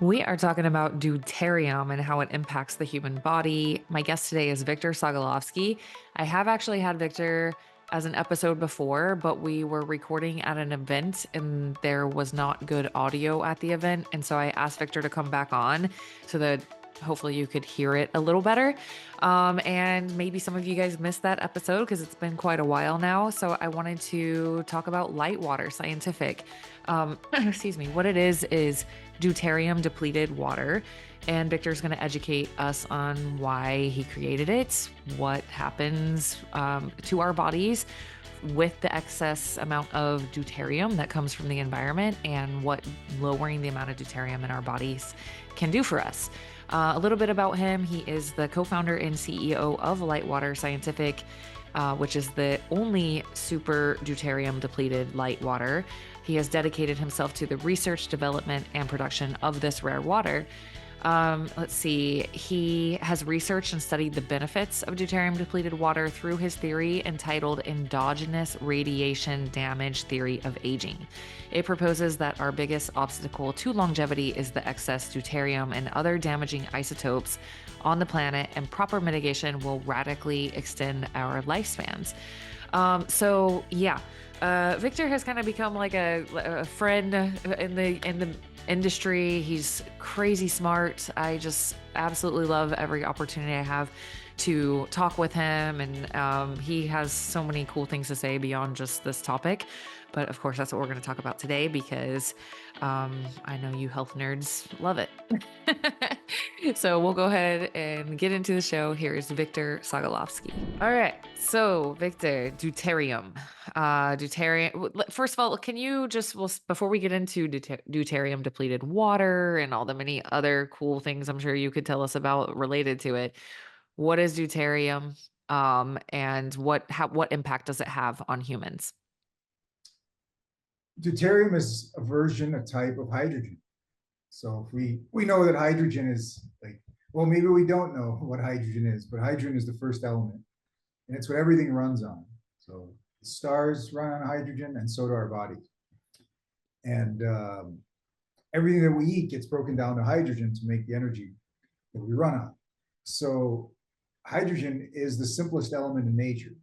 We are talking about deuterium and how it impacts the human body. My guest today is Victor Sagalovsky. I have actually had Victor as an episode before, but we were recording at an event and there was not good audio at the event. And so I asked Victor to come back on so that hopefully you could hear it a little better. And maybe some of you guys missed that episode because it's been quite a while now. So I wanted to talk about Litewater Scientific. Excuse me. What it is deuterium-depleted water. And Victor's going to educate us on why he created it, what happens to our bodies with the excess amount of deuterium that comes from the environment, and what lowering the amount of deuterium in our bodies can do for us. A little bit about him. He is the co-founder and CEO of Litewater Scientific, which is the only super deuterium depleted light water. He has dedicated himself to the research, development, and production of this rare water. Let's see. He has researched and studied the benefits of deuterium depleted water through his theory entitled Endogenous Radiation Damage Theory of Aging. It proposes that our biggest obstacle to longevity is the excess deuterium and other damaging isotopes on the planet, and proper mitigation will radically extend our lifespans. Victor has kind of become like a friend in the industry. He's crazy smart. I just absolutely love every opportunity I have to talk with him, and he has so many cool things to say beyond just this topic. But of course, that's what we're going to talk about today because I know you health nerds love it. So we'll go ahead and get into the show. Here's Victor Sagalovsky. All right. So Victor, deuterium. First of all, can you just, before we get into deuterium depleted water and all the many other cool things I'm sure you could tell us about related to it, what is deuterium? And what impact does it have on humans? Deuterium is a version, a type of hydrogen. So if we know that hydrogen is well, maybe we don't know what hydrogen is, but hydrogen is the first element, and it's what everything runs on. So the stars run on hydrogen, and so do our bodies. And everything that we eat gets broken down to hydrogen to make the energy that we run on. So hydrogen is the simplest element in nature,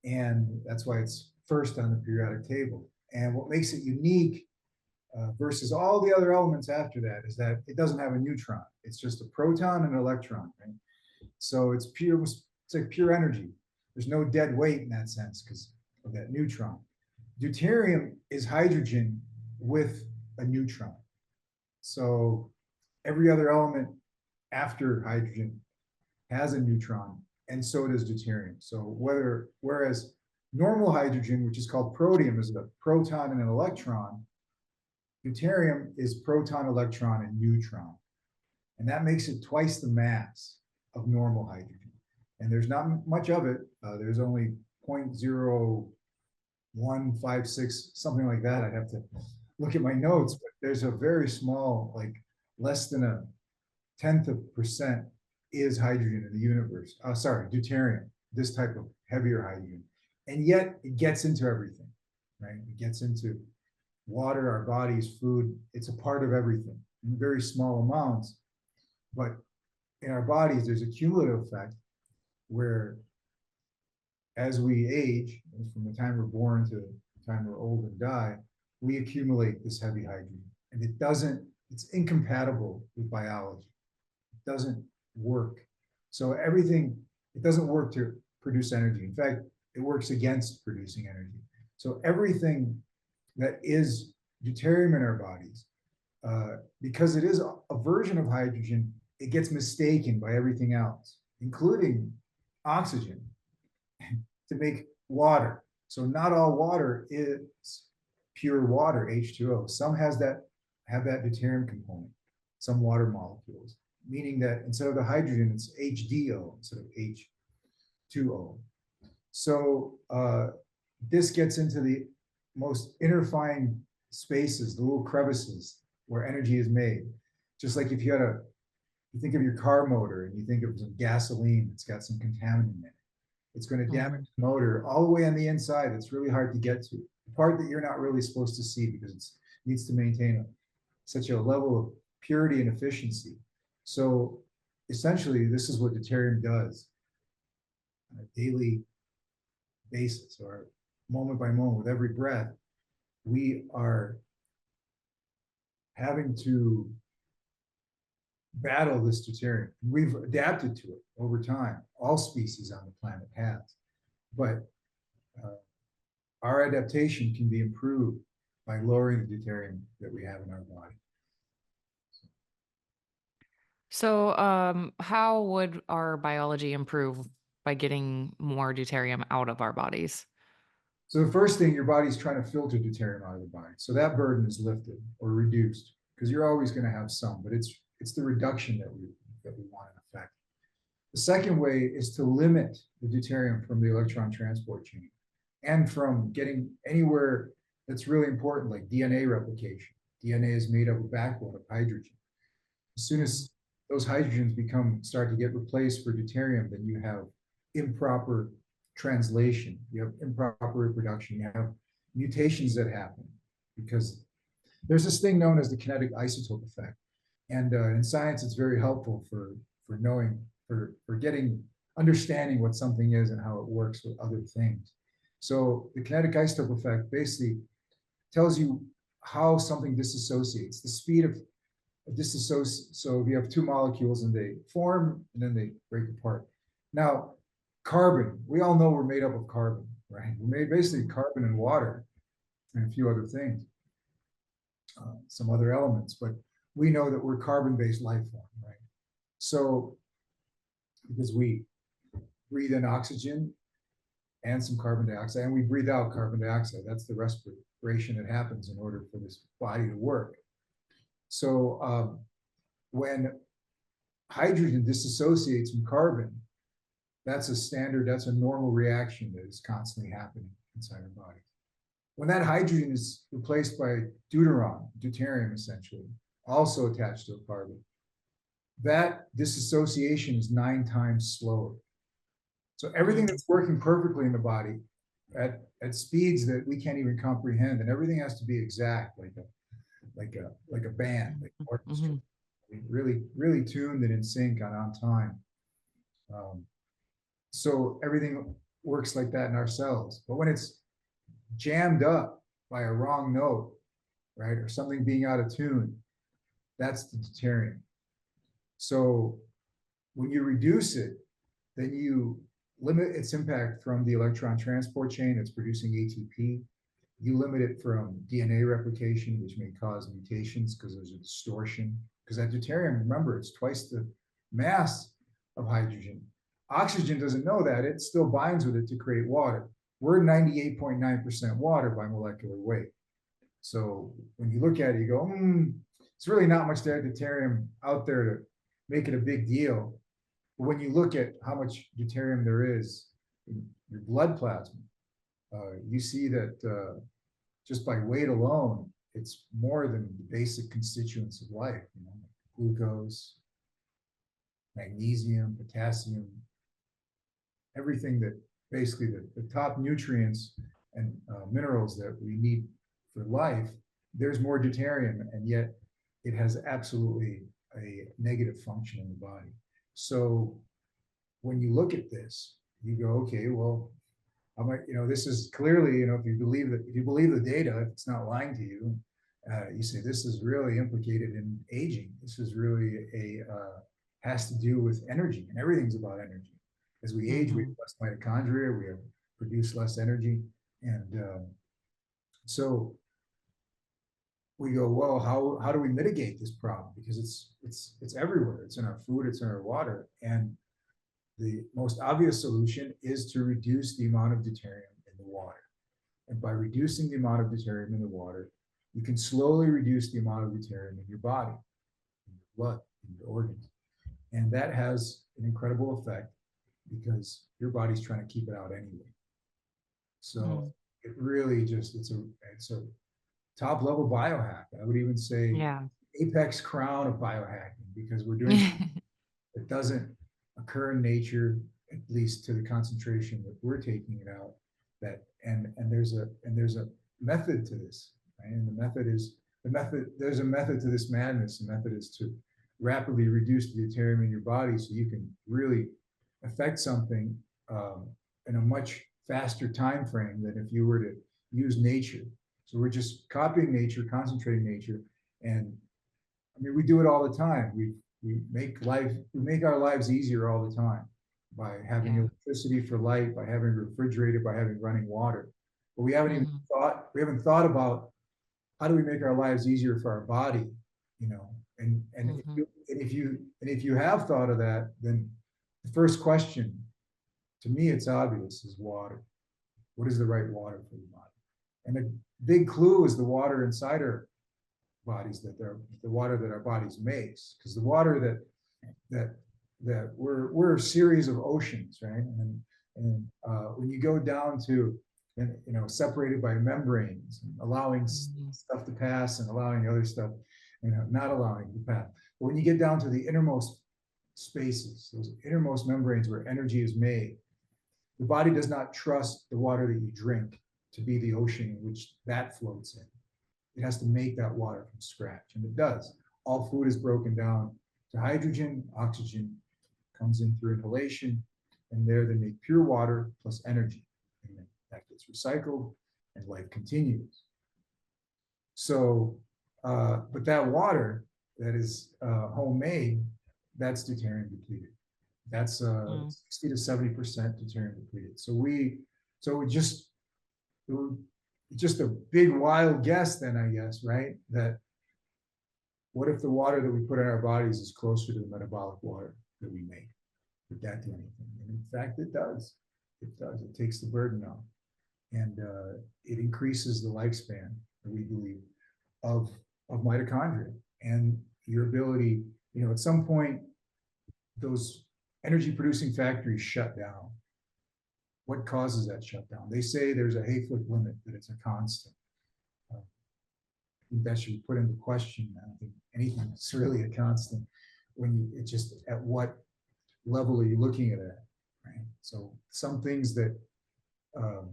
and that's why it's first on the periodic table. And what makes it unique versus all the other elements after that is that it doesn't have a neutron. It's just a proton and an electron, right? So it's pure, it's like pure energy. There's no dead weight in that sense because of that neutron. Deuterium is hydrogen with a neutron. So every other element after hydrogen has a neutron, and so does deuterium. So whereas normal hydrogen, which is called protium, is a proton and an electron, deuterium is proton, electron, and neutron. And that makes it twice the mass of normal hydrogen. And there's not much of it. There's only 0.0156, something like that. I'd have to look at my notes, but there's a very small, like less than a 0.1% is hydrogen in the universe. Deuterium, this type of heavier hydrogen. And yet it gets into everything, right? It gets into water, our bodies, food. It's a part of everything in very small amounts. But in our bodies, there's a cumulative effect where as we age, from the time we're born to the time we're old and die, we accumulate this heavy hydrogen. And it's incompatible with biology. It doesn't work. So it doesn't work to produce energy. In fact, it works against producing energy. So everything that is deuterium in our bodies, because it is a version of hydrogen, it gets mistaken by everything else, including oxygen, to make water. So not all water is pure water, H2O. Some have that deuterium component, some water molecules, meaning that instead of the hydrogen, it's HDO instead of H2O. So this gets into the most interfine spaces, the little crevices where energy is made. Just like if you think of your car motor and you think of some gasoline, it's got some contaminant in it. It's going to damage the motor all the way on the inside. It's really hard to get to. The part that you're not really supposed to see because it needs to maintain such a level of purity and efficiency. So essentially, this is what deuterium does on a daily basis or moment by moment with every breath. We are having to battle this deuterium. We've adapted to it over time. All species on the planet has, but our adaptation can be improved by lowering the deuterium that we have in our body. So, how would our biology improve by getting more deuterium out of our bodies? So the first thing, your body's trying to filter deuterium out of the body. So that burden is lifted or reduced, because you're always going to have some, but it's the reduction that we want in effect. The second way is to limit the deuterium from the electron transport chain and from getting anywhere that's really important, like DNA replication. DNA is made of a backbone of hydrogen. As soon as those hydrogens start to get replaced for deuterium, then you have improper translation, you have improper reproduction, you have mutations that happen because there's this thing known as the kinetic isotope effect. And in science, it's very helpful for knowing, for understanding what something is and how it works with other things. So the kinetic isotope effect basically tells you how something disassociates, the speed of disassociate. So if you have two molecules and they form and then they break apart. Now, carbon, we all know we're made up of carbon, right? We're made basically carbon and water and a few other things, some other elements, but we know that we're carbon-based life form, right? So because we breathe in oxygen and some carbon dioxide, and we breathe out carbon dioxide. That's the respiration that happens in order for this body to work. So when hydrogen disassociates from carbon, that's a normal reaction that is constantly happening inside our body. When that hydrogen is replaced by deuterium essentially, also attached to a carbon, that disassociation is 9 times slower. So everything that's working perfectly in the body at speeds that we can't even comprehend, and everything has to be exact, like a band, like an orchestra, really tuned and in sync and on time. So everything works like that in our cells. But when it's jammed up by a wrong note, right, or something being out of tune, that's the deuterium. So when you reduce it, then you limit its impact from the electron transport chain that's producing ATP. You limit it from DNA replication, which may cause mutations because there's a distortion. Because that deuterium, remember, it's twice the mass of hydrogen. Oxygen doesn't know that. It still binds with it to create water. We're 98.9% water by molecular weight. So when you look at it, you go, it's really not much deuterium out there to make it a big deal. But when you look at how much deuterium there is in your blood plasma, you see that just by weight alone, it's more than the basic constituents of life, glucose, magnesium, potassium, everything that basically the top nutrients and minerals that we need for life, there's more deuterium, and yet it has absolutely a negative function in the body. So when you look at this, you go, okay, well, this is clearly, if you believe the data, if it's not lying to you, you say this is really implicated in aging. This is really has to do with energy, and everything's about energy. As we age, we have less mitochondria, we produce less energy, and so we go, well, how do we mitigate this problem? Because it's everywhere. It's in our food, it's in our water, and the most obvious solution is to reduce the amount of deuterium in the water. And by reducing the amount of deuterium in the water, you can slowly reduce the amount of deuterium in your body, in your blood, in your organs. And that has an incredible effect because your body's trying to keep it out anyway. So it really just, it's a top level biohack. I would even say apex crown of biohacking, because we're doing it doesn't occur in nature, at least to the concentration that we're taking it out. And there's a method to this, right? And the method is there's a method to this madness. The method is to rapidly reduce the deuterium in your body so you can really affect something in a much faster time frame than if you were to use nature. So we're just copying nature, concentrating nature, and I mean we do it all the time. We make our lives easier all the time by having Yeah. electricity for light, by having a refrigerator, by having running water. But Mhm. we haven't thought about how do we make our lives easier for our body, Mhm. if you have thought of that, then the first question, to me, it's obvious, is water. What is the right water for the body? And a big clue is the water inside our bodies, the water that our bodies makes, because the water that we're a series of oceans, right? And when you go down to, and separated by membranes, and allowing Mhm. stuff to pass and allowing other stuff, not allowing to pass. But when you get down to the innermost spaces, those innermost membranes where energy is made, the body does not trust the water that you drink to be the ocean in which that floats in. It has to make that water from scratch, and it does. All food is broken down to hydrogen, oxygen comes in through inhalation, and there they make pure water plus energy. And then that gets recycled, and life continues. So, but that water that is homemade, that's deuterium depleted. That's Mm. 60 to 70% deuterium depleted. So it was just a big wild guess then, I guess, right? That what if the water that we put in our bodies is closer to the metabolic water that we make? Would that do anything? And in fact, it does. It does. It takes the burden off, and it increases the lifespan, we believe, of mitochondria and your ability. At some point, those energy producing factories shut down. What causes that shutdown? They say there's a Hayflick limit, that it's a constant. I think that should be put into question. I don't think anything is really a constant it's just at what level are you looking at it, right? So some things that um,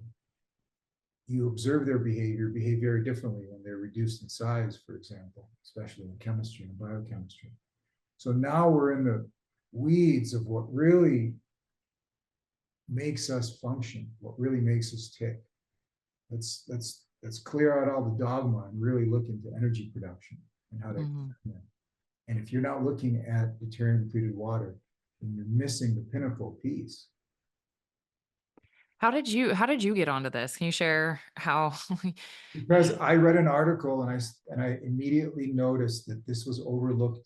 you observe their behavior behave very differently when they're reduced in size, for example, especially in chemistry and biochemistry. So now we're in the weeds of what really makes us function, what really makes us tick. Let's clear out all the dogma and really look into energy production and how to. Mhm. And if you're not looking at deuterium depleted water, then you're missing the pinnacle piece. How did you get onto this? Can you share how? Because I read an article, and I immediately noticed that this was overlooked,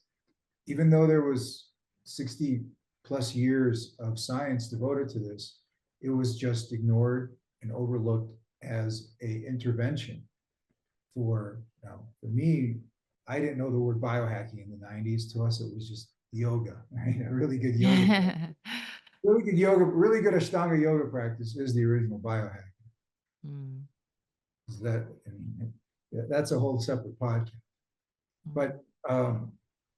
even though there was 60 plus years of science devoted to this. It was just ignored and overlooked as a intervention for me. I didn't know the word biohacking in the 90s. To us, it was just yoga, right? A really good yoga, really good Ashtanga yoga practice is the original biohack. Mm. That, I mean, that's a whole separate podcast. Mm. But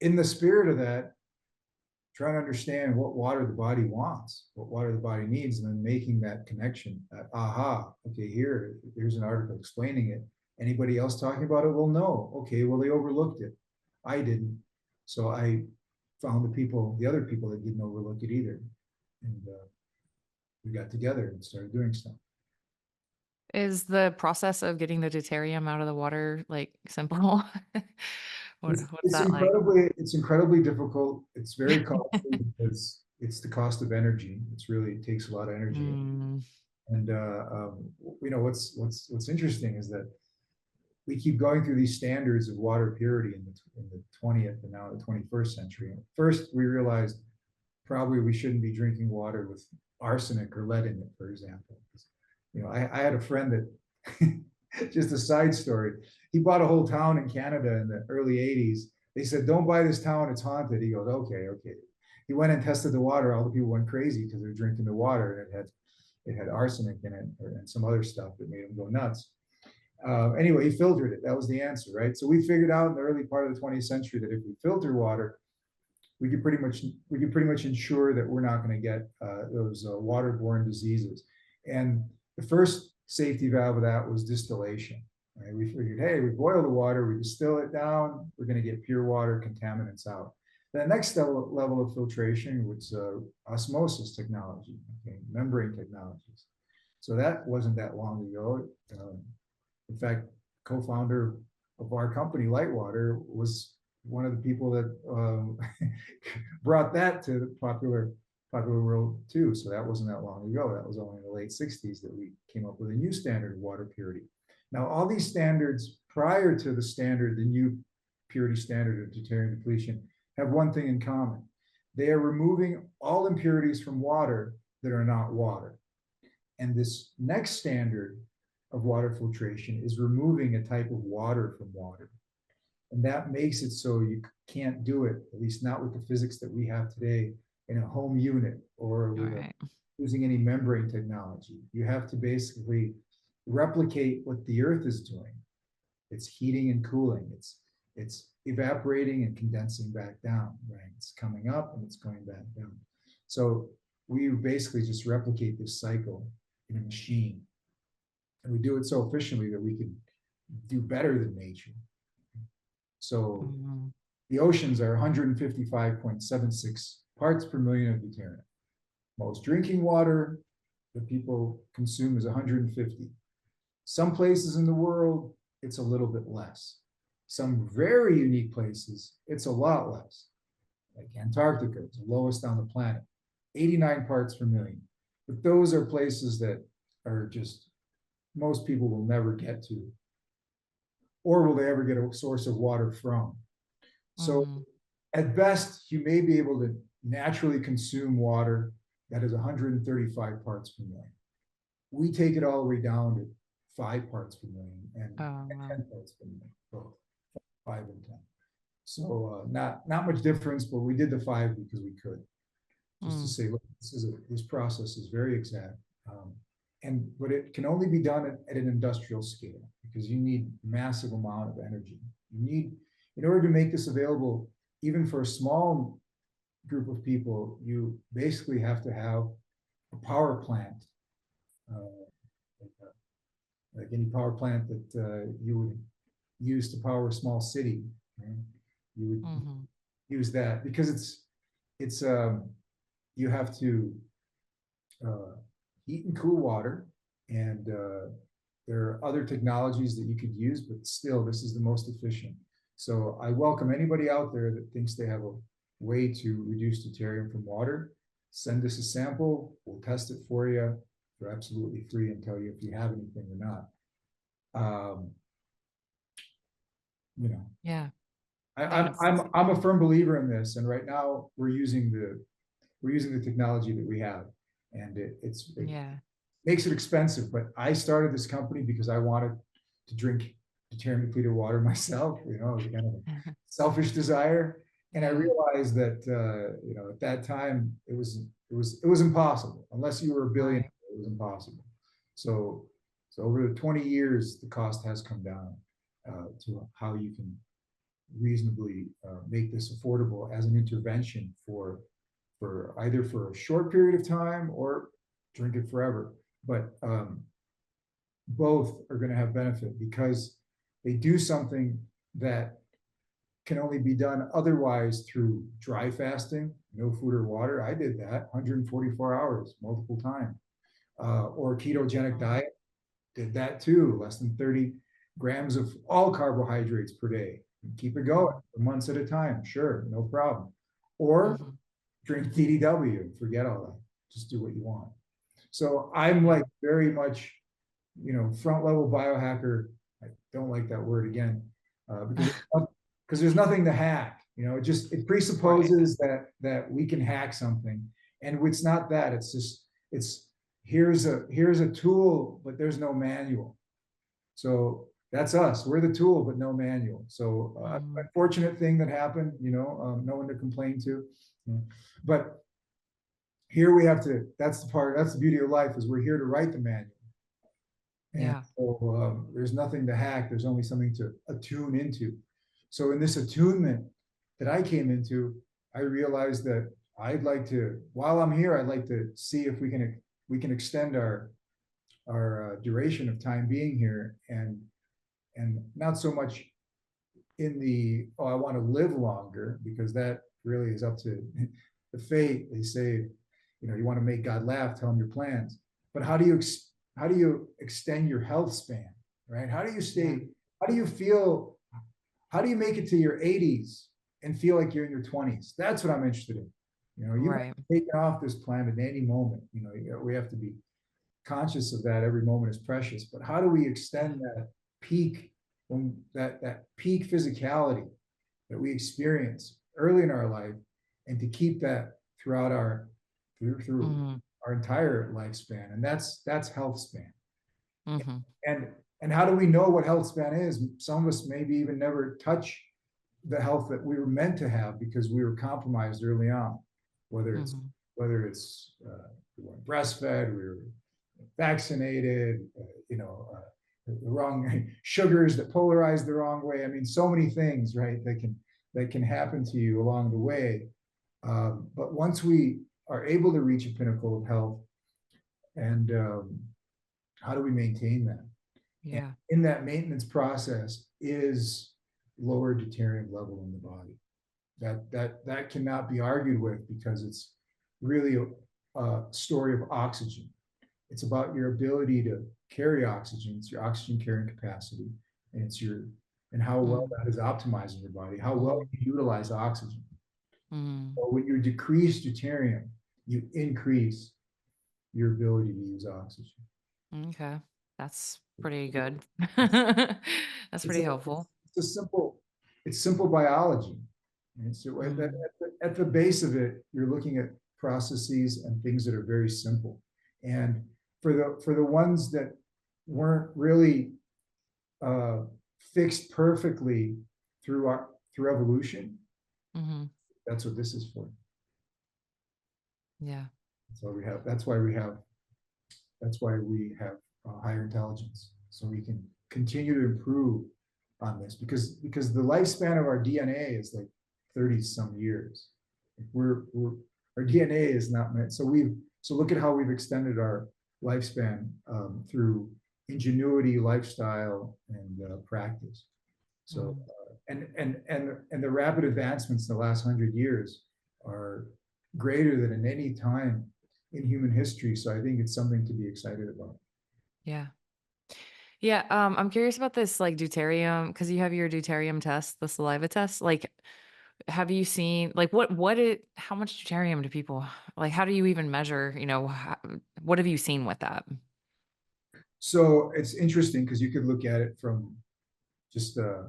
in the spirit of that, trying to understand what water the body wants, what water the body needs, and then making that connection. Aha, okay, here's an article explaining it. Anybody else talking about it? Well, no. Okay, well, they overlooked it. I didn't. So I found the other people that didn't overlook it either. And we got together and started doing stuff. Is the process of getting the deuterium out of the water, like, simple? What's that like? It's incredibly difficult. It's very costly because it's the cost of energy. It takes a lot of energy. Mm. And what's interesting is that we keep going through these standards of water purity in the 20th and now the 21st century. First, we realized probably we shouldn't be drinking water with arsenic or lead in it, for example. I had a friend that, just a side story, he bought a whole town in Canada in the early 80s. They said, don't buy this town, it's haunted. He goes, okay. He went and tested the water. All the people went crazy because they're drinking the water and it had arsenic in it and some other stuff that made him go nuts. Anyway, he filtered it. That was the answer, right? So we figured out in the early part of the 20th century that if we filter water, we could pretty much ensure that we're not going to get those waterborne diseases. And the first safety valve of that was distillation. Right? We figured, hey, we boil the water, we distill it down, we're going to get pure water, contaminants out. The next level of filtration was osmosis technology, okay, membrane technologies. So that wasn't that long ago. In fact, co-founder of our company, Lightwater, was one of the people that brought that to the popular world too. So that wasn't that long ago. That was only in the late 60s that we came up with a new standard of water purity. Now, all these standards prior to the new purity standard of deuterium depletion, have one thing in common. They are removing all impurities from water that are not water. And this next standard of water filtration is removing a type of water from water. And that makes it so you can't do it, at least not with the physics that we have today, in a home unit or using any membrane technology. You have to basically replicate what the Earth is doing. It's heating and cooling. It's evaporating and condensing back down, right? It's coming up and it's going back down. So we basically just replicate this cycle in a machine. And we do it so efficiently that we can do better than nature. So the oceans are 155.76 parts per million of deuterium. Most drinking water that people consume is 150. Some places in the world, it's a little bit less. Some very unique places, it's a lot less. Like Antarctica, it's the lowest on the planet, 89 parts per million. But those are places that are just, most people will never get to, or will they ever get a source of water from. So at best, you may be able to naturally consume water that is 135 parts per million. We take it all the way down to 5 parts per million and 10 parts per million, both 5 and 10. So not much difference, but we did the 5 because we could, just to say, look, this process is very exact, but it can only be done at an industrial scale because you need massive amount of energy. You need, in order to make this available, even for a small group of people, you basically have to have a power plant, like any power plant that you would use to power a small city. Right? You would use that because it's you have to heat and cool water, and there are other technologies that you could use, but still, this is the most efficient. So I welcome anybody out there that thinks they have a way to reduce deuterium from water. Send us a sample. We'll test it for you for absolutely free and tell you if you have anything or not. You know, yeah. I'm a firm believer in this, and right now we're using the technology that we have, and it makes it expensive. But I started this company because I wanted to drink deuterium depleted water myself. You know, it was kind of a selfish desire, and I realized that you know, at that time it was impossible unless you were a billionaire. It was impossible. So over the 20 years, the cost has come down to how you can reasonably make this affordable as an intervention for either for a short period of time or drink it forever. But both are going to have benefit because they do something that can only be done otherwise through dry fasting, no food or water. I did that 144 hours multiple times. Or ketogenic diet, did that too, less than 30 grams of all carbohydrates per day. Keep it going for months at a time, sure, no problem. Or drink DDW, forget all that, just do what you want. So I'm like very much, you know, front level biohacker. I don't like that word again, because there's nothing to hack. You know, it presupposes that we can hack something, and it's not that. It's here's a tool, but there's no manual. So that's us. We're the tool, but no manual. So unfortunate thing that happened. You know, no one to complain to. But here we have to. That's the beauty of life, is we're here to write the manual. And so there's nothing to hack. There's only something to attune into. So in this attunement that I came into, I realized that I'd like to, while I'm here, I'd like to see if we can extend our duration of time being here and and not so much in the, oh, I want to live longer, because that really is up to the fate. They say, you want to make God laugh, tell him your plans. But how do you extend your health span, right? Yeah. How do you feel, how do you make it to your 80s and feel like you're in your 20s? That's what I'm interested in. You might Right. be taken off this planet at any moment. We have to be conscious of that. Every moment is precious. But how do we Yeah. extend that peak, when that peak physicality that we experience early in our life, and to keep that throughout through Mm-hmm. our entire lifespan? And that's health span. Mm-hmm. And and how do we know what health span is? Some of us maybe even never touch the health that we were meant to have, because we were compromised early on, whether it's Mm-hmm. whether it's we weren't breastfed, we were vaccinated, the wrong sugars that polarize the wrong way. I mean, so many things, right, that can happen to you along the way. But once we are able to reach a pinnacle of health, and how do we maintain that? And Yeah. in that maintenance process is lower deuterium level in the body. That cannot be argued with, because it's really a story of oxygen. It's about your ability to carry oxygen. It's your oxygen carrying capacity, and and how well Mm-hmm. that is optimized in your body, how well Mm-hmm. you utilize oxygen. Mm-hmm. So when you decrease deuterium, you increase your ability to use oxygen. Okay. That's pretty good. It's, That's it's pretty a helpful. it's a simple biology. And so Mm-hmm. at the base of it, you're looking at processes and things that are very simple. And for the ones that weren't really uh, fixed perfectly through evolution, Mm-hmm. that's what this is for. Yeah. So we have that's why we have higher intelligence, so we can continue to improve on this, because the lifespan of our DNA is like 30 some years. We're our DNA is not meant. So look at how we've extended our lifespan through ingenuity, lifestyle, and practice. So Mm-hmm. and the rapid advancements in the last 100 years are greater than in any time in human history. So I think it's something to be excited about. Yeah. Yeah. I'm curious about this like deuterium, because you have your deuterium test, the saliva test. Like, have you seen like how much deuterium do people like? How do you even measure? What have you seen with that? So it's interesting, because you could look at it from just a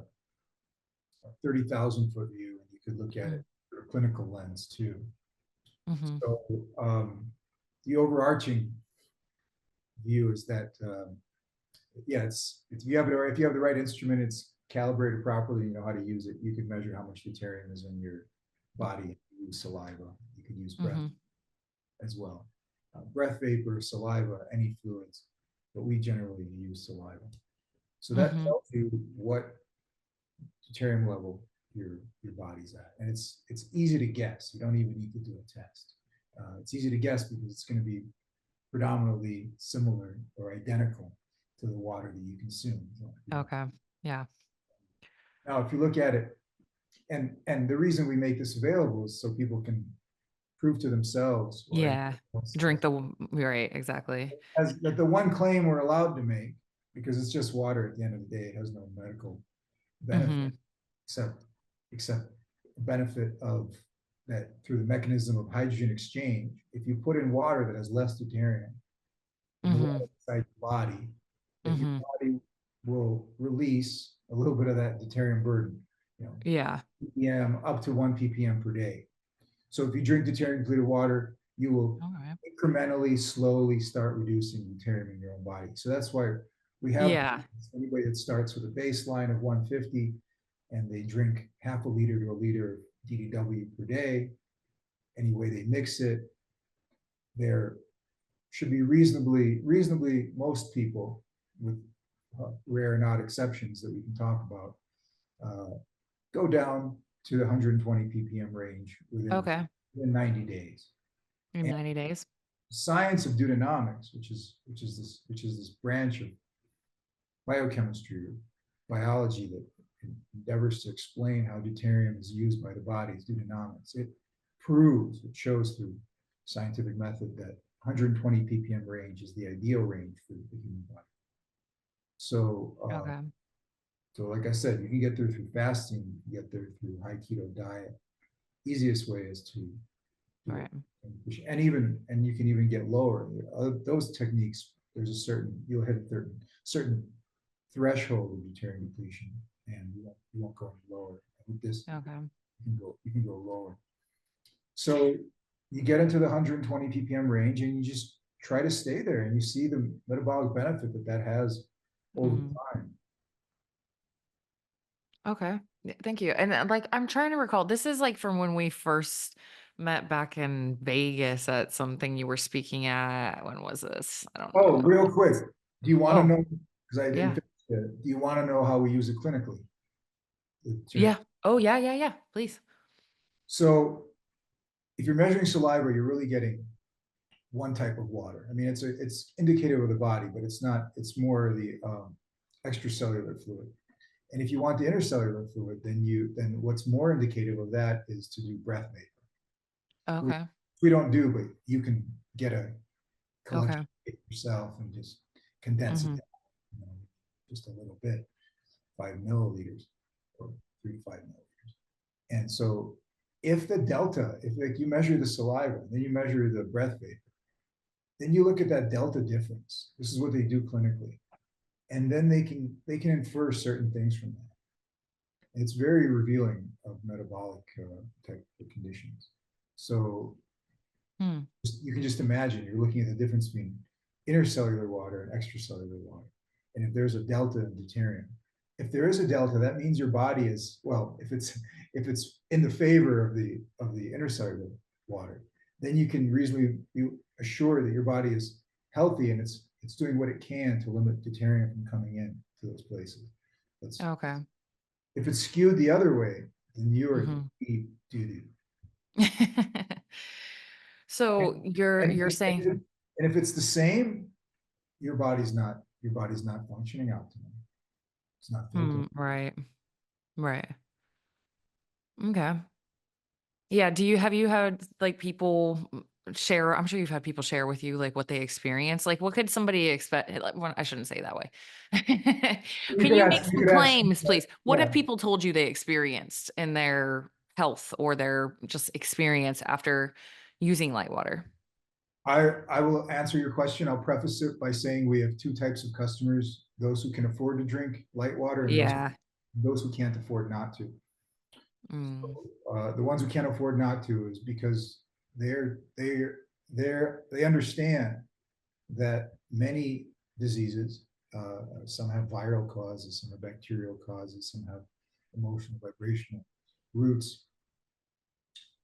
30,000 foot view, and you could look at it through a clinical lens too. Mm-hmm. So the overarching view is that yeah, if you have the right instrument, it's calibrated properly, you know how to use it, you can measure how much deuterium is in your body. You use saliva, you could use breath Mm-hmm. as well. Breath vapor, saliva, any fluids, but we generally use saliva. So that Mm-hmm. tells you what deuterium level your body's at, and it's easy to guess. You don't even need to do a test. It's easy to guess because it's going to be predominantly similar or identical to the water that you consume. Okay. Yeah. Now, if you look at it, and the reason we make this available is so people can prove to themselves, or anyone Yeah. else, Drink the right, exactly. as that the one claim we're allowed to make, because it's just water at the end of the day, it has no medical benefit, Mm-hmm. except except benefit of that through the mechanism of hydrogen exchange. If you put in water that has less deuterium than the Mm-hmm. water inside your body, that your Mm-hmm. body will release a little bit of that deuterium burden, you know, Yeah. ppm up to 1 ppm per day. So if you drink deuterium depleted water, you will All right. incrementally, slowly start reducing deuterium in your own body. So that's why we have Yeah. anybody that starts with a baseline of 150 and they drink half a liter to a liter of DDW per day. Any way they mix it, there should be reasonably most people, with rare and odd exceptions that we can talk about, uh, go down to the 120 ppm range Okay. within 90 days. In And 90 days. science of deuteronomics, which is this branch of biochemistry, biology that endeavors to explain how deuterium is used by the body is deuteronomics. It shows through scientific method that 120 ppm range is the ideal range for the human body. So, Okay. so like I said, you can get there through fasting, you can get there through high keto diet. Easiest way is to do Right. it. And you can even get lower. Those techniques, there's a certain, you'll hit a certain threshold of deuterium depletion, and you won't go any lower. With this, Okay. you can go lower. So you get into the 120 ppm range, and you just try to stay there, and you see the metabolic benefit that has over Mm. time. Okay. Thank you. And like, I'm trying to recall, this is like from when we first met back in Vegas at something you were speaking at. When was this? I don't Oh, know. real quick, do you want to Oh, know? Because I didn't yeah. finish it. Do you want to know how we use it clinically? Yeah. Oh, yeah, yeah, yeah. Please. So if you're measuring saliva, you're really getting one type of water. I mean, it's indicative of the body, but it's not. It's more the extracellular fluid. And if you want the intercellular fluid, then what's more indicative of that is to do breath vapor. Which Okay. we don't do, but you can get a collection Okay. yourself and just condense it Hmm. down, just a little bit, 5 milliliters or 3 to 5 milliliters. And so if the delta, if like you measure the saliva, then you measure the breath vapor, then you look at that delta difference. This is what they do clinically. And then they can infer certain things from that. It's very revealing of metabolic type of conditions. So Hmm. you can just imagine you're looking at the difference between intercellular water and extracellular water. And if there's a delta in deuterium, if there is a delta, that means your body is, well, if it's in the favor of the intercellular water, then you can reasonably be assured that your body is healthy and it's doing what it can to limit deuterium from coming in to those places. That's, Okay. if it's skewed the other way, then you are Hmm. deep doo doo. So And, you're saying, and if it's the same, your body's not functioning optimally. It's not filtering. right, right. Okay. Yeah. Have you had like people share? I'm sure you've had people share with you like what they experience. Like, what could somebody expect? Like, well, I shouldn't say that way. You Can could you make ask. You some could ask. claims, please? What have Yeah, people told you they experienced in their health or their just experience after using light water? I will answer your question. I'll preface it by saying we have two types of customers: those who can afford to drink light water, and Yeah. those who can't afford not to. Mm, The ones who can't afford not to is because they understand that many diseases, some have viral causes, some have bacterial causes, some have emotional vibrational roots,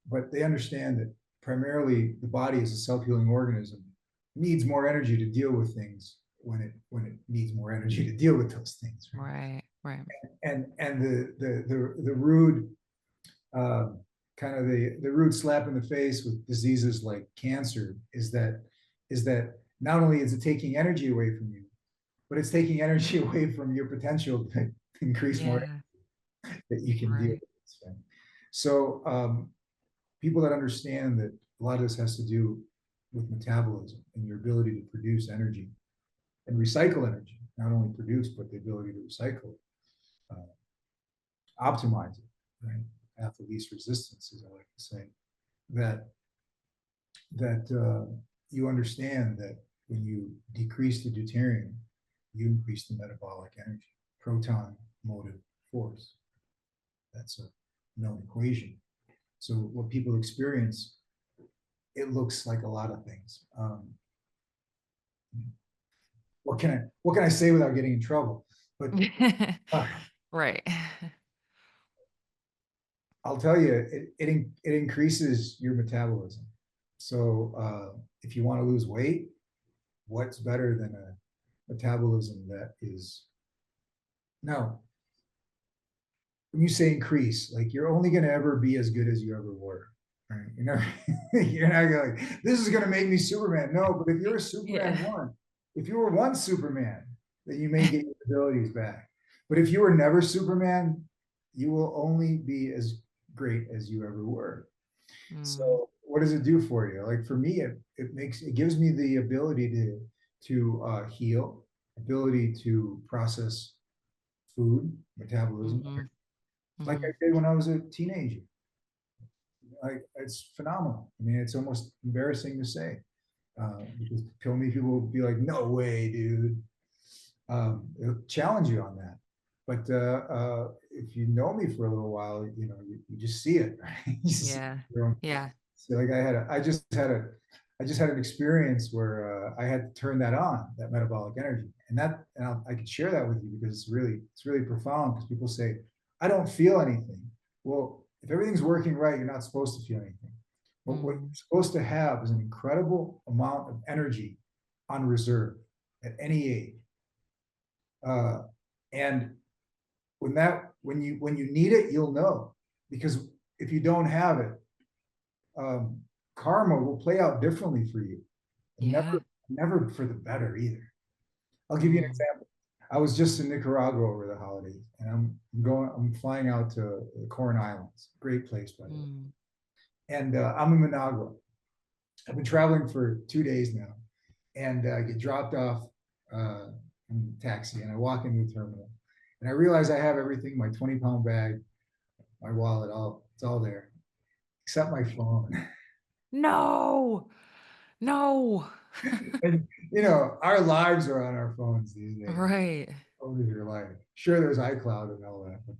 but they understand that primarily the body as a self-healing organism needs more energy to deal with things when it needs more energy to deal with those things, right? right. Right. And the rude uh, kind of the rude slap in the face with diseases like cancer is that not only is it taking energy away from you, but it's taking energy away from your potential to increase more Yeah. that you can deal Right. with this thing. So people that understand that a lot of this has to do with metabolism and your ability to produce energy and recycle energy, not only produce, but the ability to recycle it, optimize it, right? Path of least resistance, as I like to say, that you understand that when you decrease the deuterium, you increase the metabolic energy, proton motive force. That's a known equation. So what people experience, it looks like a lot of things. What can I say without getting in trouble? But uh, Right. I'll tell you, it increases your metabolism. So if you want to lose weight, what's better than a metabolism that is now? When you say increase, like you're only going to ever be as good as you ever were. Right? You're not going. This is going to make me Superman. No, but if you're a Yeah. Superman one, if you were one Superman, then you may get your abilities back. But if you were never Superman, you will only be as great as you ever were. Mm, So what does it do for you? Like for me, it gives me the ability to heal, ability to process food, metabolism, mhm, like I mhm. did when I was a teenager. Like it's phenomenal. I mean, it's almost embarrassing to say because many people will be like, "No way, dude." It'll challenge you on that. But if you know me for a little while, you just see it, right? You see Yeah. your own. Yeah. So like I just had an experience where I had to turn that on, that metabolic energy, I could share that with you because it's really profound. Because people say, "I don't feel anything." Well, if everything's working right, you're not supposed to feel anything. But what you're Mm, supposed to have is an incredible amount of energy on reserve at any age. Uh, and when you need it, you'll know because if you don't have it, um, karma will play out differently for you, and yeah. never for the better either. I'll give you an Mm, example. I was just in Nicaragua over the holidays, and I'm flying out to the Corn Islands. Great place, by the way. mm. And I'm in Managua. I've been traveling for 2 days now, and I get dropped off in the taxi, and I walk into the terminal, and I realize I have everything: my 20-pound bag, my wallet, all it's all there, except my phone. No. No. And our lives are on our phones these days. Right. Phone is your life. Sure, there's iCloud and all that, but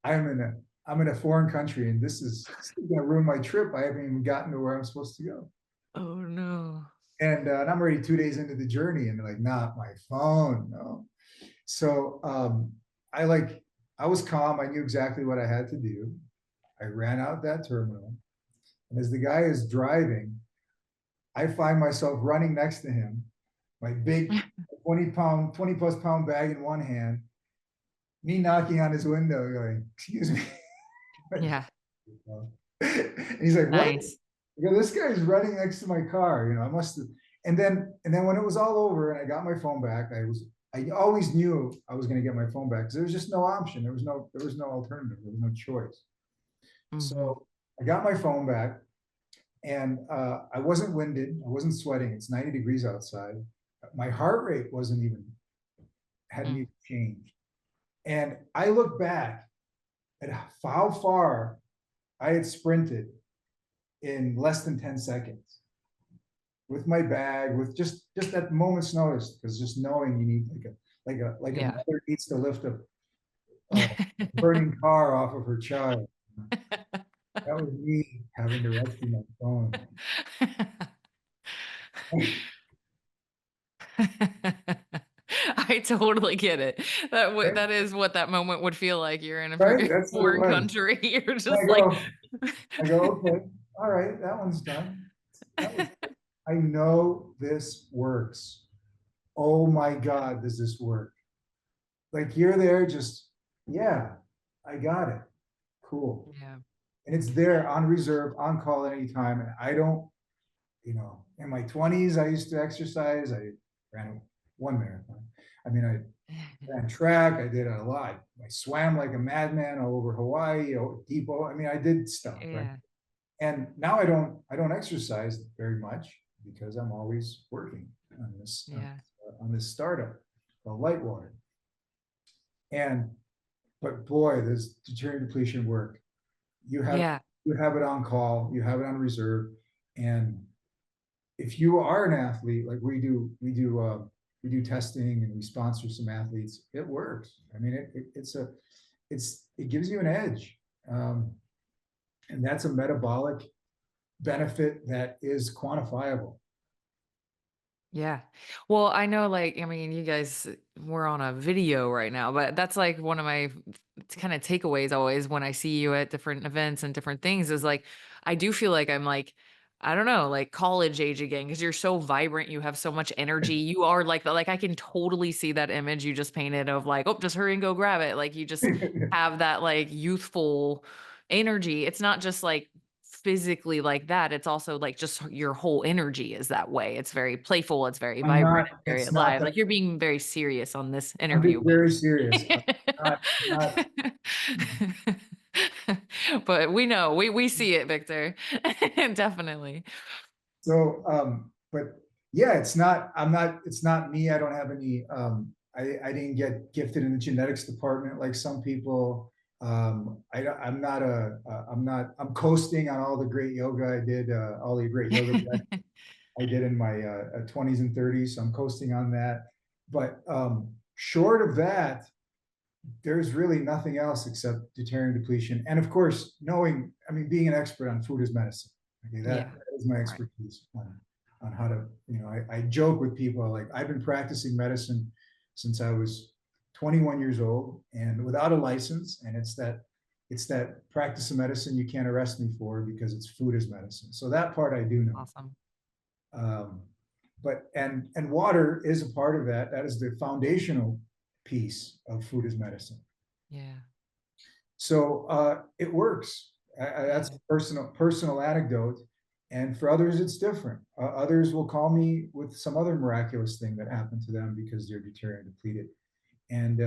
I'm in a I'm in a foreign country, and this is going to ruin my trip. I haven't even gotten to where I'm supposed to go, Oh, no. and I'm already 2 days into the journey, and they're like, "Not my phone, no." So I like I was calm. I knew exactly what I had to do. I ran out that terminal, and as the guy is driving, I find myself running next to him, my big 20 plus pound bag in one hand, me knocking on his window, going, "Excuse me." Yeah. And he's like, "What?" Nice. I go, "This guy's running next to my car. I must have." And then when it was all over and I got my phone back, I always knew I was going to get my phone back because there was just no option. There was no alternative. There was no choice. Mhm. So I got my phone back, and I wasn't winded. I wasn't sweating. It's 90 degrees outside. My heart rate hadn't Mm. even changed. And I look back at how far I had sprinted in less than 10 seconds with my bag, with just that moment's notice, because just knowing you need like a Yeah. mother needs to lift a burning car off of her child. That was me having to rescue my phone. I totally get it. Right? That is what that moment would feel like. You're in a Right? very That's what it foreign was. country. You're And just like I go, okay, all right, that one's done. That was, I know this works. Oh my God, does this work? Like you're there, just, yeah, I got it. Cool. Yeah. And it's there on reserve, on call at any time. And I don't, in my 20s, I used to exercise. I ran one marathon. I mean, I ran track. I did a lot. I swam like a madman all over Hawaii, depot. I mean, I did stuff, right? Yeah. And now I don't exercise very much because I'm always working on Yeah. on this startup called Lightwater. And but boy, this deuterium depletion work. You have Yeah. you have it on call, you have it on reserve, and if you are an athlete, like we do testing and we sponsor some athletes. It works. I mean, it gives you an edge, and that's a metabolic benefit that is quantifiable. Yeah. Well, I know, like, I mean, you guys we're on a video right now, but that's like one of my kind of takeaways always when I see you at different events and different things is like, I do feel like I'm like, I don't know, like college age again, because you're so vibrant. You have so much energy. You are like, like, I can totally see that image you just painted of like, oh, just hurry and go grab it. Like, you just have that like youthful energy. It's not just like physically like that, it's also, like, just your whole energy is that way. It's very playful, it's very I'm vibrant, not. and very It's not alive. that. Like, you're being very serious on this I'm being interview, very serious. but not, not, But we know, we see it, Victor. Definitely. so, but yeah, it's not me. I don't have any, I didn't get gifted in the genetics department like some people. I'm not I'm coasting on all the great yoga I did, all the great yoga I did in my 20s and 30s. So I'm coasting on that. But short of that, there's really nothing else except deuterium depletion. And of course, knowing, I mean, being an expert on food is medicine. Okay, Yeah. that is my Right. expertise on how to, I joke with people like I've been practicing medicine since I was 21 years old and without a license. And it's that practice of medicine you can't arrest me for because it's food is medicine. So that part I do know. Awesome. But and water is a part of that. That is the foundational piece of food as medicine. Yeah. So it works. That's a personal anecdote, and for others it's different. Others will call me with some other miraculous thing that happened to them because they're deuterium depleted, and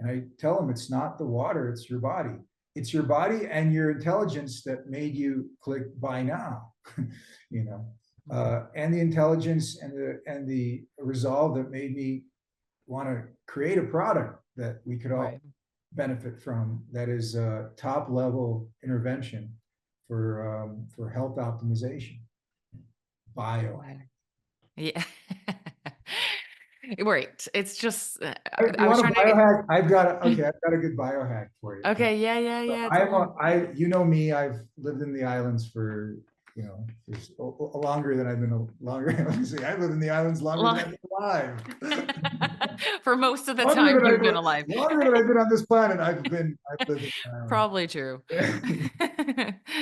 I tell them it's not the water, it's your body. It's your body and your intelligence that made you click buy now, you know, and the intelligence and the resolve that made me want to create a product that we could all Right. benefit from. That is top level intervention for health optimization. Bio. Right. Yeah. Right. It's just, You I was want a trying to get, biohack? I've got a good biohack for you. okay. Yeah. Yeah. So Yeah. Tell me. you know me, I've lived in the islands for, longer than I've been longer. Let me see, I've lived in the islands longer than Well, I've been alive. for most of the Longer time than you've been alive. longer than I've been on this planet, I've lived in the islands. Probably true.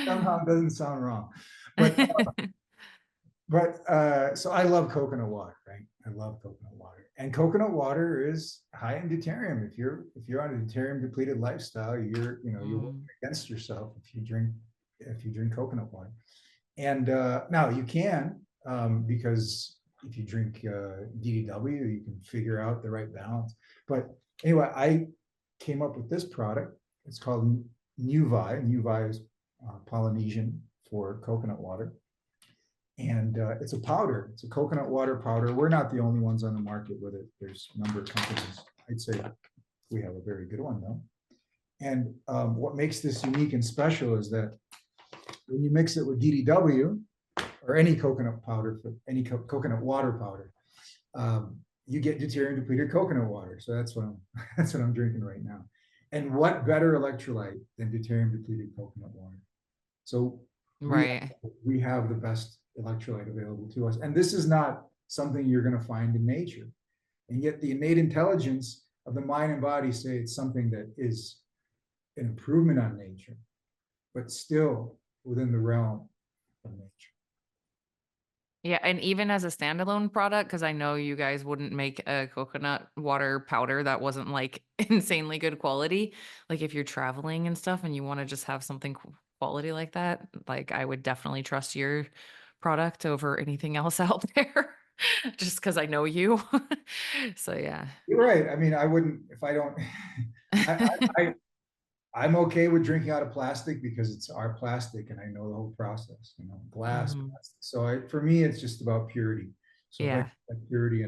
Somehow it doesn't sound wrong. But so I love coconut water, right? I love coconut water. And coconut water is high in deuterium. If you're on a deuterium depleted lifestyle, you're working against yourself if you drink coconut water. And now you can, because if you drink DDW, you can figure out the right balance. But anyway, I came up with this product. It's called Nuvai. Nuvai is Polynesian for coconut water. And it's a powder. It's a coconut water powder. We're not the only ones on the market with it. There's a number of companies. I'd say we have a very good one though. And what makes this unique and special is that when you mix it with DDW or any coconut powder, any coconut water powder, you get deuterium depleted coconut water. So that's what I'm drinking right now. And what better electrolyte than deuterium depleted coconut water? So Right. we have the best electrolyte available to us. And this is not something you're going to find in nature. And yet the innate intelligence of the mind and body say it's something that is an improvement on nature, but still within the realm of nature. Yeah, and even as a standalone product, because I know you guys wouldn't make a coconut water powder that wasn't like insanely good quality. Like if you're traveling and stuff and you want to just have something quality like that, like I would definitely trust your product over anything else out there, just because I know you. So yeah. You're right. I mean, I wouldn't, if I don't, I, I'm okay with drinking out of plastic because it's our plastic and I know the whole process, glass, Mhm. plastic. So for me, it's just about purity. So if I Yeah. get that purity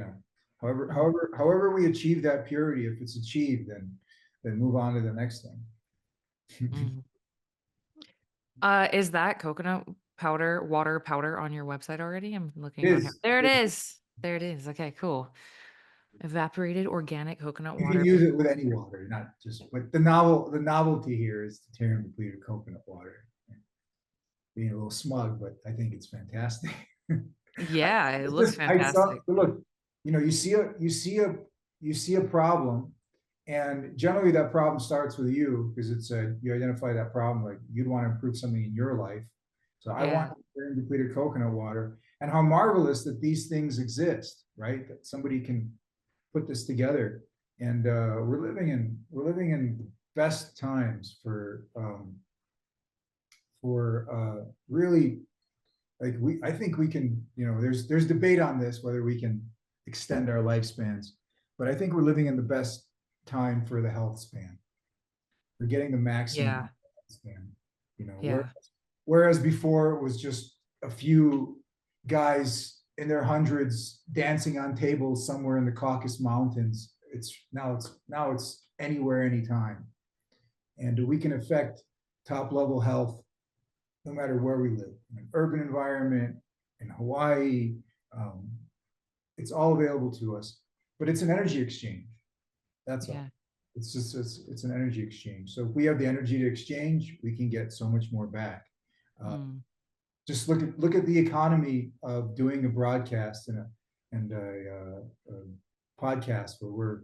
however we achieve that purity, if it's achieved, then move on to the next thing. Mhm. Is that coconut powder, water powder on your website already? I'm It looking on here. is, There it is. There it is. Okay, cool. Evaporated organic coconut you can water. use it with any water, not just, but the novelty here is the deuterium depleted coconut water. Being a little smug, but I think it's fantastic. Yeah, it It's looks just, I saw, fantastic. look, you see a problem, and generally that problem starts with you because you identify that problem, like you'd want to improve something in your life. So I want Yeah. depleted coconut water, and how marvelous that these things exist, right? That somebody can put this together, and we're living in the best times for really, like I think we can, there's debate on this whether we can extend our lifespans, but I think we're living in the best time for the health span. We're getting the maximum Yeah. health span, you know, Yeah. whereas before it was just a few guys in their hundreds dancing on tables somewhere in the Caucasus Mountains. It's anywhere, anytime. And we can affect top level health no matter where we live, in an urban environment, in Hawaii. Um, it's all available to us, but it's an energy exchange. That's all. Yeah. It's an energy exchange. So if we have the energy to exchange, we can get so much more back. Uh, Mm. just look at the economy of doing a broadcast and a podcast where we're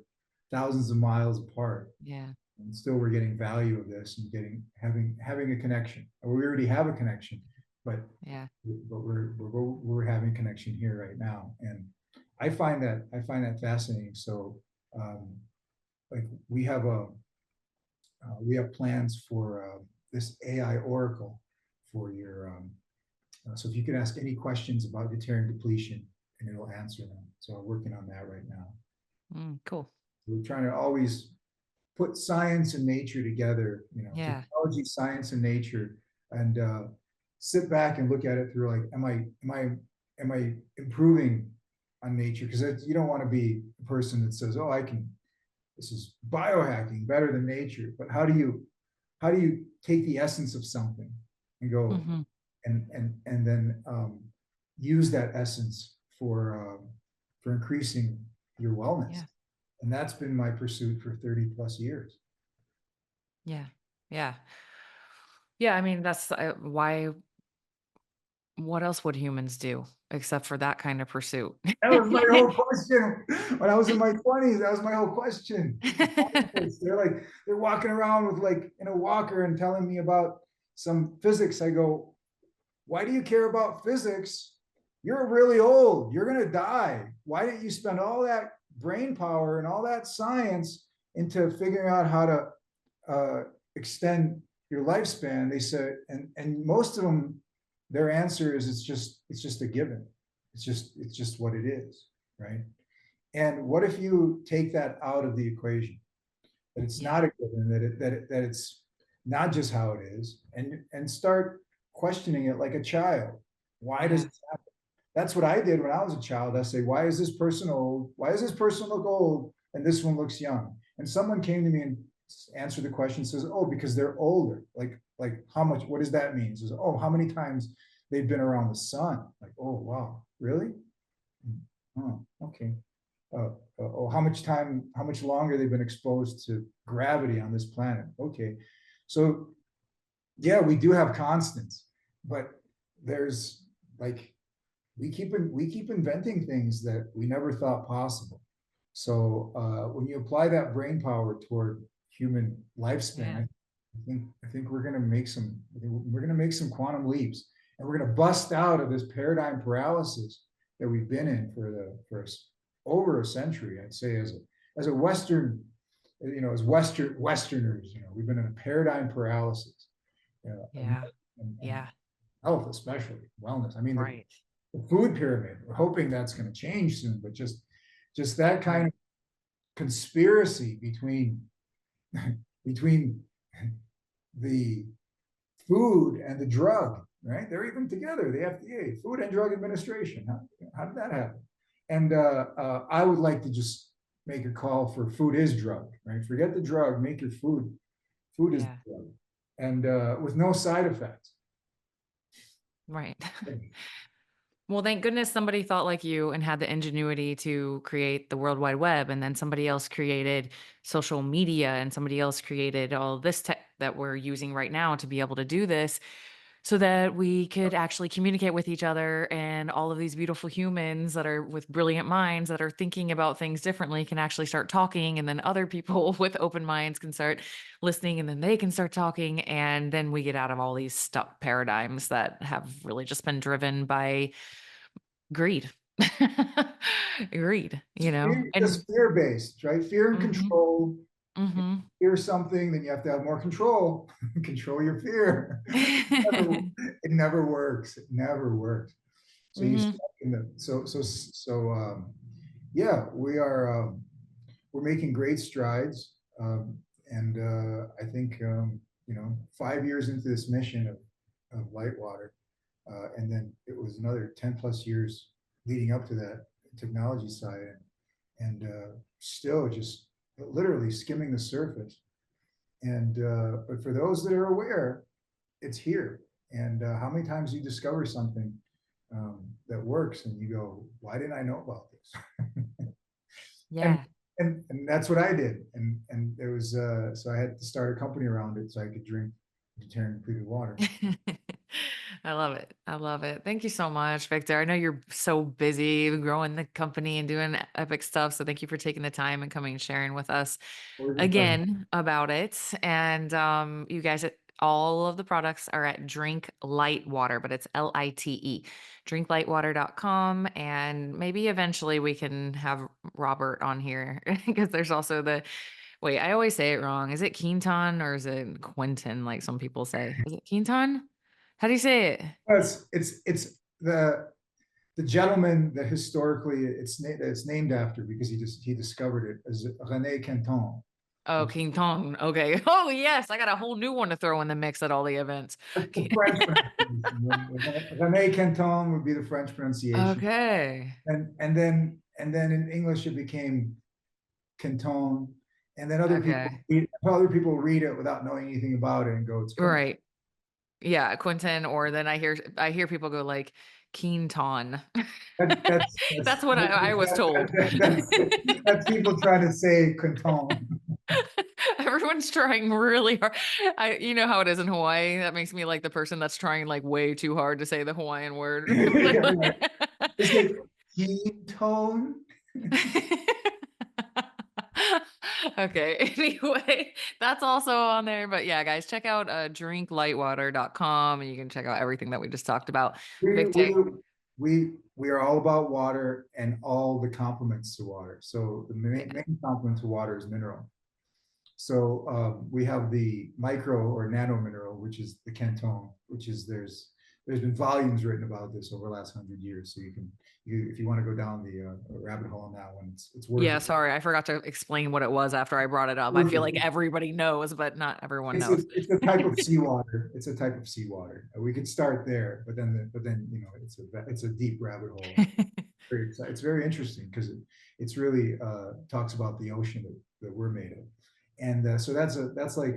thousands of miles apart, Yeah. and still we're getting value of this and having a connection. We already have a connection, but Yeah. we're having connection here right now, and I find that fascinating. So like we have plans for this AI oracle for your so if you could ask any questions about deuterium depletion and it'll answer them. So I'm working on that right now. Cool. We're trying to always put science and nature together, Yeah. technology, science, and nature, and sit back and look at it through like, am I improving on nature? Because you don't want to be a person that says, oh, this is biohacking better than nature. But how do you take the essence of something and go Hmm. and then use that essence for increasing your wellness? Yeah. And that's been my pursuit for 30 plus years. Yeah. Yeah. Yeah. I mean, that's why, what else would humans do except for that kind of pursuit? That was my whole question. When I was in my 20s, that was my whole question. They're walking around with like in a walker and telling me about some physics. I go, why do you care about physics? You're really old. You're going to die. Why didn't you spend all that brain power and all that science into figuring out how to extend your lifespan? They said, and most of them, their answer is it's just a given. It's just what it is, right? And what if you take that out of the equation? That it's Yeah. not a given, that it's not just how it is, and start questioning it like a child. Why does Yeah. it happen? That's what I did when I was a child. I say, why is this person old? Why does this person look old and this one looks young? And someone came to me and answered the question, says, oh, because they're older. Like how much? What does that mean? Says, oh, how many times they've been around the sun? Like, oh, wow, really? Oh, okay. Oh, how much longer they've been exposed to gravity on this planet? Okay, so yeah, we do have constants, but there's like we keep inventing things that we never thought possible. So when you apply that brain power toward human Yeah. lifespan, I think we're gonna make some quantum leaps, and we're gonna bust out of this paradigm paralysis that we've been in for over a century. I'd say as a Western, as Westerners, we've been in a paradigm paralysis, Yeah. and Yeah. health, especially wellness. I mean, Right. the food pyramid. We're hoping that's going to change soon, but just that kind Right. of conspiracy between the food and the drug, right? They're even together. The FDA, Food and Drug Administration. How did that happen? And I would like to just make a call for food is drug, right? Forget the drug, make your food. Food is Yeah. drug, and with no side effects. Right. Well, thank goodness somebody thought like you and had the ingenuity to create the World Wide Web. And then somebody else created social media and somebody else created all this tech that we're using right now to be able to do this so that we could actually communicate with each other. And all of these beautiful humans that are with brilliant minds that are thinking about things differently can actually start talking. And then other people with open minds can start listening and then they can start talking. And then we get out of all these stuck paradigms that have really just been driven by greed. Greed, and Just fear based, right? Fear and mhm, control. mhm. Fear something, then you have to have more control. Control your fear. It never works. It never works. So you Mhm. stuck in the so yeah, we are we're making great strides. And I think, 5 years into this mission of Lightwater, and then it was another 10 plus years leading up to that technology side, and still just literally skimming the surface. And but for those that are aware, it's here. And how many times you discover something that works, and you go, "Why didn't I know about this?" and Yeah. and that's what I did. And there was so I had to start a company around it so I could drink deuterium-depleted water. I love it. I love it. Thank you so much, Victor. I know you're so busy growing the company and doing epic stuff. So thank you for taking the time and coming and sharing with us Always a pleasure. again about it. And you guys, all of the products are at Drink Light Water, but it's Lite, drinklightwater.com. And maybe eventually we can have Robert on here because there's also the, wait, I always say it wrong. Is it Quinton or is it Quinton? Like some people say, is it Quinton? How do you say it? It's the gentleman that historically it's named after, because he discovered it, as René Quinton. Oh, Quinton. Okay. Oh, yes. I got a whole new one to throw in the mix at all the events. That's the French pronunciation. René Quinton would be the French pronunciation. Okay. And then in English it became Quinton. And then Okay. other people read it without knowing anything about it and go, it's Quinton. Right. Yeah, Quinton, or then I hear people go like Quinton. That, that's That's that's what I was told. that's people trying to say Quinton. Everyone's trying really hard. You know how it is in Hawaii. That makes me like the person that's trying like way too hard to say the Hawaiian word. Yeah, right. Is it ketone? Okay. Anyway, that's also on there. But yeah, guys, check out drinklightwater.com and you can check out everything that we just talked about. We, Victor. we, we are all about water and all the complements to water. So the Yeah. main complement to water is mineral. So we have the micro or nano mineral, which is the Canton, which is there's been volumes written about this over the last 100 years. So if you want to go down the rabbit hole on that one, it's worth Yeah, it. sorry. I forgot to explain what it was after I brought it up. I feel like everybody knows, but not everyone knows. It's a type of seawater. It's a type of seawater. We could start there, but then it's a deep rabbit hole. It's very interesting because it's really talks about the ocean that we're made of. And so that's like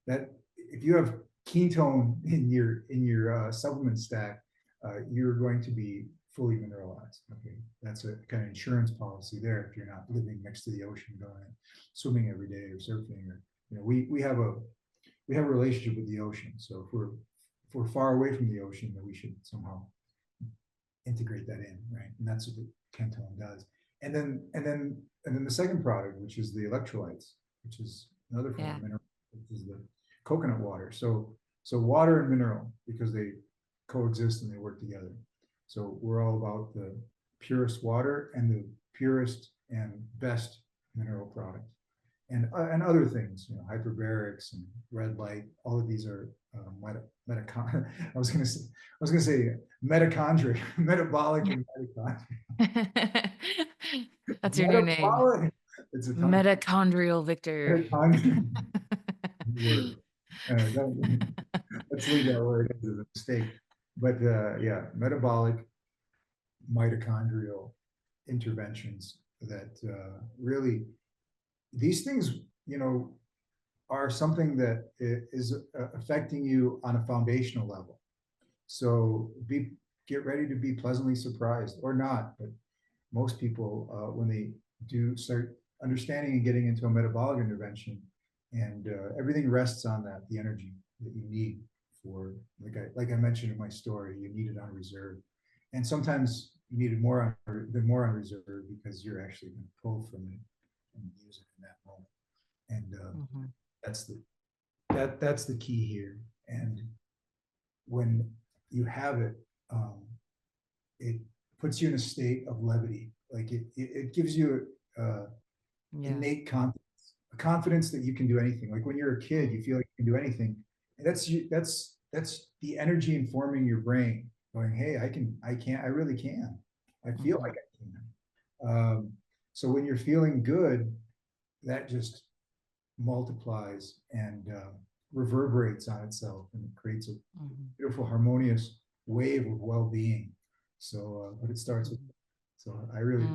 that if you have ketone in your supplement stack, you're going to be fully mineralized. Okay, that's a kind of insurance policy there if you're not living next to the ocean, going swimming every day or surfing, or we have a relationship with the ocean. So if we're far away from the ocean, then we should somehow integrate that in, right? And that's what the Canton does. And then the second product, which is the electrolytes, which is another form Yeah. of mineral, which is the coconut water. So water and mineral, because they coexist and they work together. So we're all about the purest water and the purest and best mineral product. And other things, hyperbarics and red light. All of these are metacon. I was gonna say mitochondria, metabolic and mitochondria. That's your new name. Metabolic. It's a tongue Mitochondrial Victor. mitochondria word. Let's leave that word as a mistake. But yeah, metabolic mitochondrial interventions that really these things, are something that is affecting you on a foundational level. So get ready to be pleasantly surprised, or not. But most people, when they do start understanding and getting into a metabolic intervention, and everything rests on that, the energy that you need for, like I mentioned in my story, you need it on reserve, and sometimes you need it more on reserve because you're actually going to pull from it and use it in that moment. And Mhm. that's the key here. And when you have it, it puts you in a state of levity. Like it gives you Yeah. innate confidence, a confidence that you can do anything. Like when you're a kid, you feel like you can do anything. And that's the energy informing your brain, going, hey, I really can. I feel like I can. So when you're feeling good, that just multiplies and reverberates on itself and creates a beautiful, harmonious wave of well-being. So, but it starts with, so I really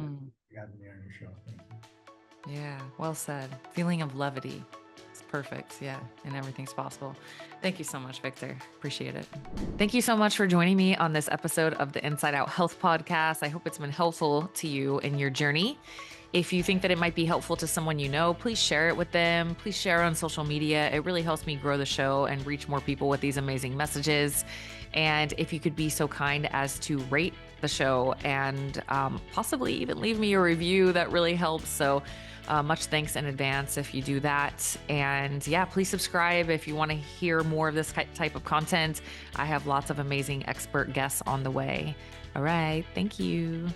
got me on your show. Thank you. Yeah, well said. Feeling of levity. It's perfect. Yeah, and everything's possible. Thank you so much, Victor. Appreciate it. Thank you so much for joining me on this episode of the Inside Out Health Podcast. I hope it's been helpful to you in your journey. If you think that it might be helpful to someone you know, please share it with them. Please share on social media. It really helps me grow the show and reach more people with these amazing messages. And if you could be so kind as to rate the show and possibly even leave me a review, that really helps. So much thanks in advance if you do that. And yeah, please subscribe if you want to hear more of this type of content. I have lots of amazing expert guests on the way. All right. Thank you.